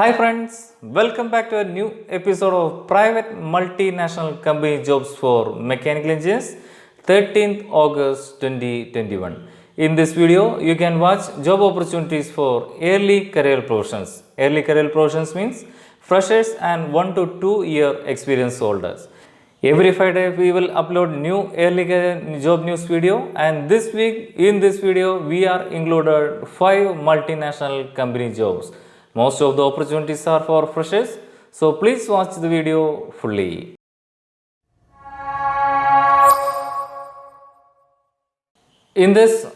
Hi friends, welcome back to a new episode of Private Multinational Company Jobs for Mechanical Engineers, 13th August 2021. In this video, you can watch job opportunities for early career professionals. Early career professionals means freshers and 1 to 2 year experience holders. Every Friday we will upload new early career job news video, and this week in this video we are included 5 multinational company jobs. Most of the opportunities are for freshers, so please watch the video fully. In this,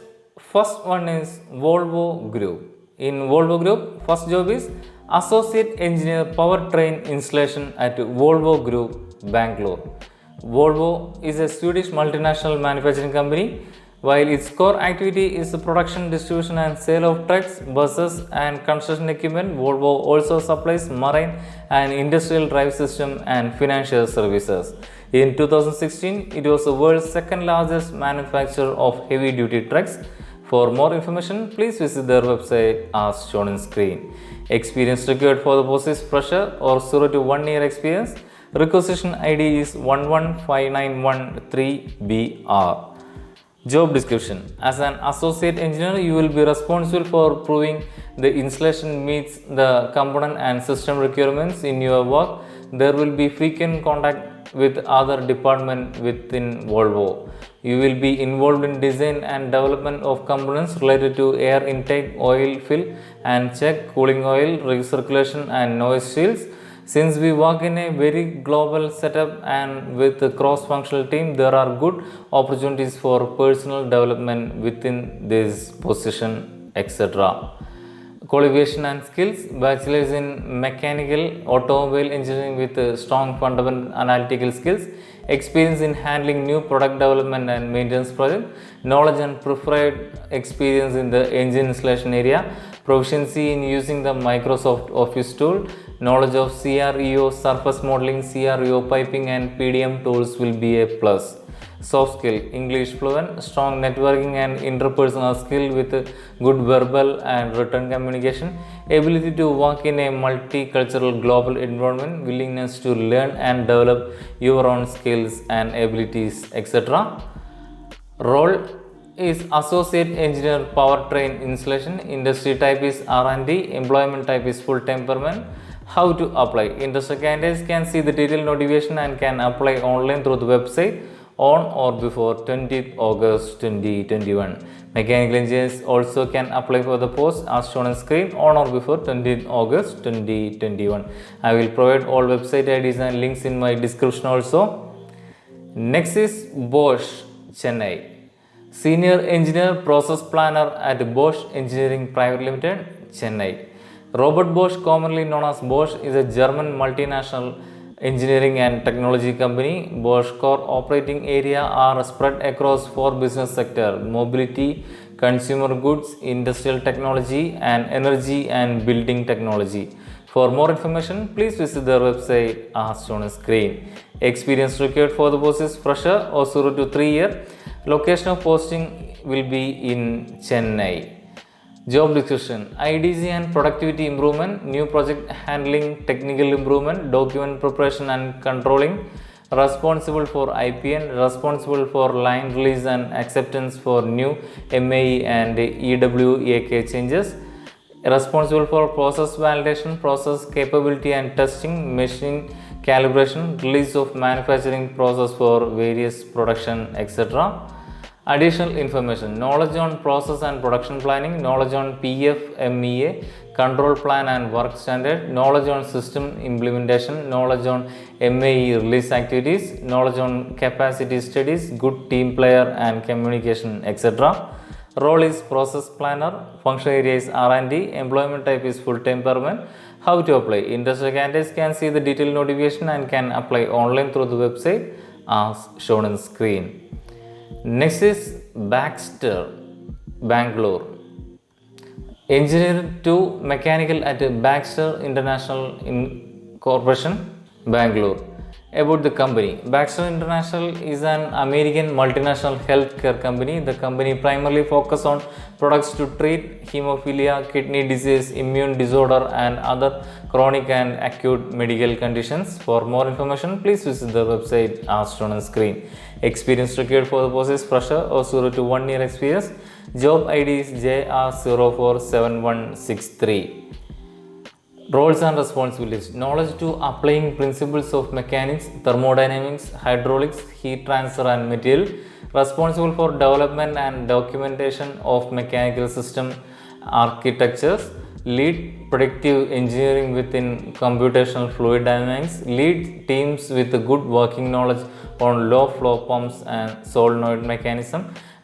first one is Volvo Group. In Volvo Group, first job is Associate Engineer Powertrain Installation at Volvo Group, Bangalore. Volvo is a Swedish multinational manufacturing company. While its core activity is the production, distribution and sale of trucks, buses and construction equipment, Volvo also supplies marine and industrial drive system and financial services. In 2016, it was the world's second largest manufacturer of heavy duty trucks. For more information, please visit their website as shown on screen. Experience required for the post is fresher or 0 to 1 year experience. Requisition ID is 115913BR. Job description: as an associate engineer, you will be responsible for proving the installation meets the component and system requirements in your work. There will be frequent contact with other departments within Volvo. You will be involved in design and development of components related to air intake, oil fill and check, cooling oil, recirculation and noise shields. Since we work in a very global setup and with a cross-functional team, there are good opportunities for personal development within this position, etc. Qualification and skills: bachelor's in mechanical automobile engineering with strong fundamental analytical skills, experience in handling new product development and maintenance project, knowledge and preferred experience in the engine installation area, proficiency in using the Microsoft Office tool, knowledge of CREO surface modeling, CREO piping and PDM tools will be a plus. Soft skill: English fluent, strong networking and interpersonal skill with good verbal and written communication, ability to work in a multicultural global environment, willingness to learn and develop your own skills and abilities, etc. Role is associate engineer powertrain installation. Industry type is R&D. Employment type is full-time permanent. How to apply: interested candidates can see the detailed notification and can apply online through the website on or before 20th August 2021. Mechanical engineers also can apply for the post as shown on screen on or before 20th August 2021. I will provide all website IDs and links in my description also. Next is Bosch, Chennai. Senior Engineer Process Planner at Bosch Engineering Private Limited, Chennai. Robert Bosch, commonly known as Bosch, is a German multinational engineering and technology company. Bosch core operating area are spread across 4 business sectors: mobility, consumer goods, industrial technology and energy and building technology. For more information, please visit their website as shown on screen. Experience required for the post is fresher or 0 to 3 year. Location of posting will be in Chennai. Job description: IDC and productivity improvement, new project handling, technical improvement, document preparation and controlling, responsible for IPN, responsible for line release and acceptance for new MAE and EWAK changes, responsible for process validation, process capability and testing, machine calibration, release of manufacturing process for various production, etc. Additional information: knowledge on process and production planning, knowledge on PFMEA, control plan and work standard, knowledge on system implementation, knowledge on MAE release activities, knowledge on capacity studies, good team player and communication, etc. Role is process planner. Function area is R&D. Employment type is full-time permanent. How to apply: interested candidates can see the detailed notification and can apply online through the website as shown on screen. Next is Baxter, Bangalore. Engineer to Mechanical at Baxter International Corporation, Bangalore. About the company, Baxter International is an American multinational healthcare company. The company primarily focuses on products to treat hemophilia, kidney disease, immune disorder, and other chronic and acute medical conditions. For more information, please visit the website as shown on screen. Experience required for the post is fresher or 0 to 1 year experience. Job ID is JR047163. Roles and responsibilities: knowledge to applying principles of mechanics, thermodynamics, hydraulics, heat transfer and material, responsible for development and documentation of mechanical system architectures, lead predictive engineering within computational fluid dynamics, lead teams with good working knowledge on low flow pumps and solenoid mechanism,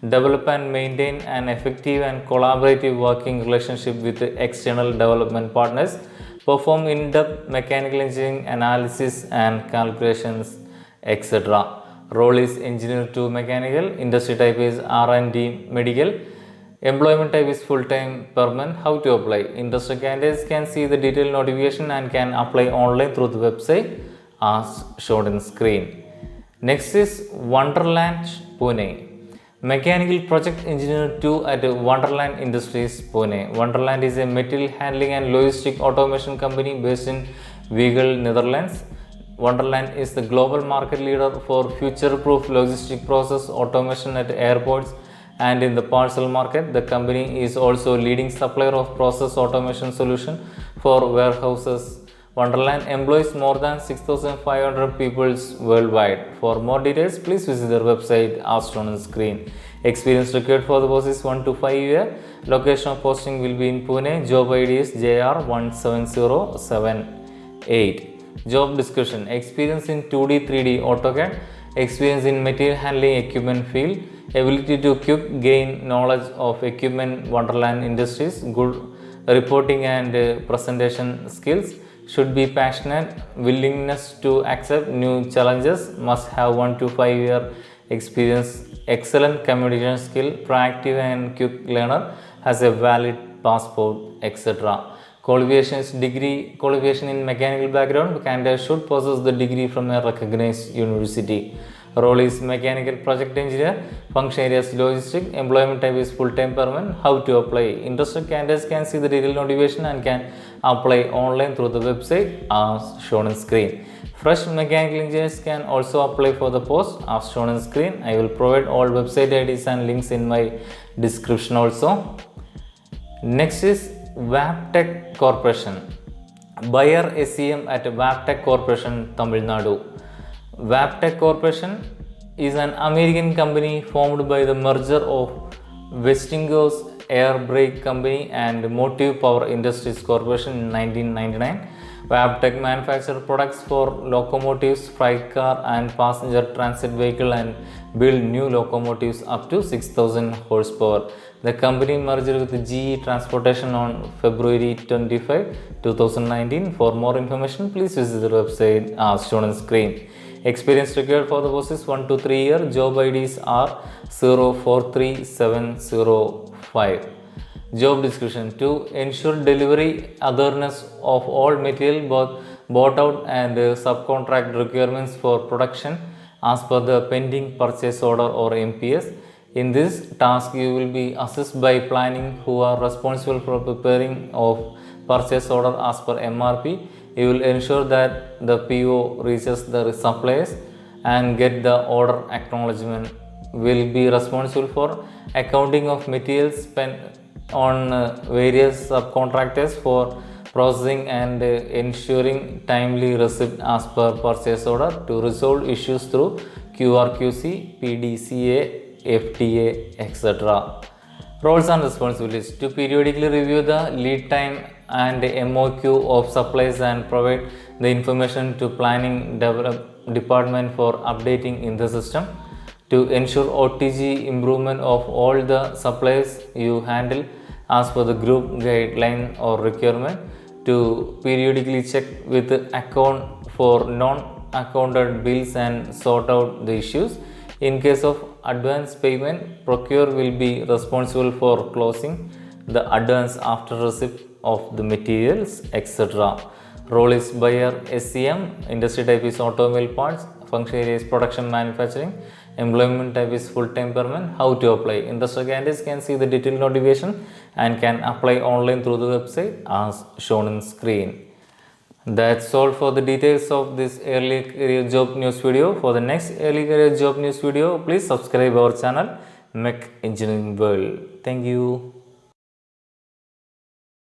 develop and maintain an effective and collaborative working relationship with external development partners, perform in-depth mechanical engineering analysis and calculations, etc. Role is engineer to mechanical. Industry type is R&D medical. Employment type is full-time permanent. How to apply? Interested candidates can see the detailed notification and can apply online through the website as shown on screen. Next is Wonderland Pune. Mechanical Project Engineer 2 at Wonderland Industries, Pune. Wonderland is a material handling and logistic automation company based in Weigel, Netherlands. Wonderland is the global market leader for future-proof logistic process automation at airports and in the parcel market. The company is also leading supplier of process automation solution for warehouses. Wonderland employs more than 6,500 people worldwide. For more details, please visit their website as shown on screen. Experience required for the post is 1 to 5 year. Location of posting will be in Pune. Job ID is JR17078. Job description: experience in 2D, 3D AutoCAD, experience in material handling equipment field, ability to quick gain knowledge of equipment Wonderland Industries, good reporting and presentation skills, should be passionate, willingness to accept new challenges, must have 1 to 5 year experience, excellent communication skill, proactive and quick learner, has a valid passport, etc. Qualifications: degree qualification in mechanical background. Candidate should possess the degree from a recognized university. Role is mechanical project engineer. Function areas logistic. Employment type is full-time permanent. How to apply? Interested candidates can see the detailed notification and can apply online through the website as shown on screen. Fresh mechanical engineers can also apply for the post as shown on screen. I will provide all website IDs and links in my description also. Next is Wabtec Corporation. Buyer SEM at Wabtec Corporation, Tamil Nadu. Wabtec Corporation is an American company formed by the merger of Westinghouse Air Brake Company and Motive Power Industries Corporation in 1999. Wabtec manufactures products for locomotives, freight car and passenger transit vehicle and build new locomotives up to 6,000 horsepower. The company merged with GE Transportation on February 25, 2019. For more information, please visit the website as shown on screen. Experience required for the post is 1 to 3 year. Job IDs are 043705. Job description: to ensure delivery awareness of all material both bought out and subcontract requirements for production as per the pending purchase order or MPS. In this task, you will be assisted by planning who are responsible for preparing of purchase order as per MRP. You will ensure that the PO reaches the suppliers and get the order acknowledgement. Will be responsible for accounting of materials spent on various subcontractors for processing and ensuring timely receipt as per purchase order, to resolve issues through QRQC, PDCA, FTA, etc. Roles and responsibilities: to periodically review the lead time and MOQ of supplies and provide the information to planning department for updating in the system, to ensure OTG improvement of all the supplies you handle as per the group guideline or requirement, to periodically check with the account for non-accounted bills and sort out the issues. In case of advance payment, procure will be responsible for closing the advance after receipt of the materials, etc. Role is buyer SCM, industry type is automobile parts, function area is production manufacturing, employment type is full-time permanent. How to apply? Interested candidates can see the detailed notification and can apply online through the website as shown on screen. That's all for the details of this early career job news video. For the next early career job news video, please subscribe our channel Mech Engineering World. Thank you.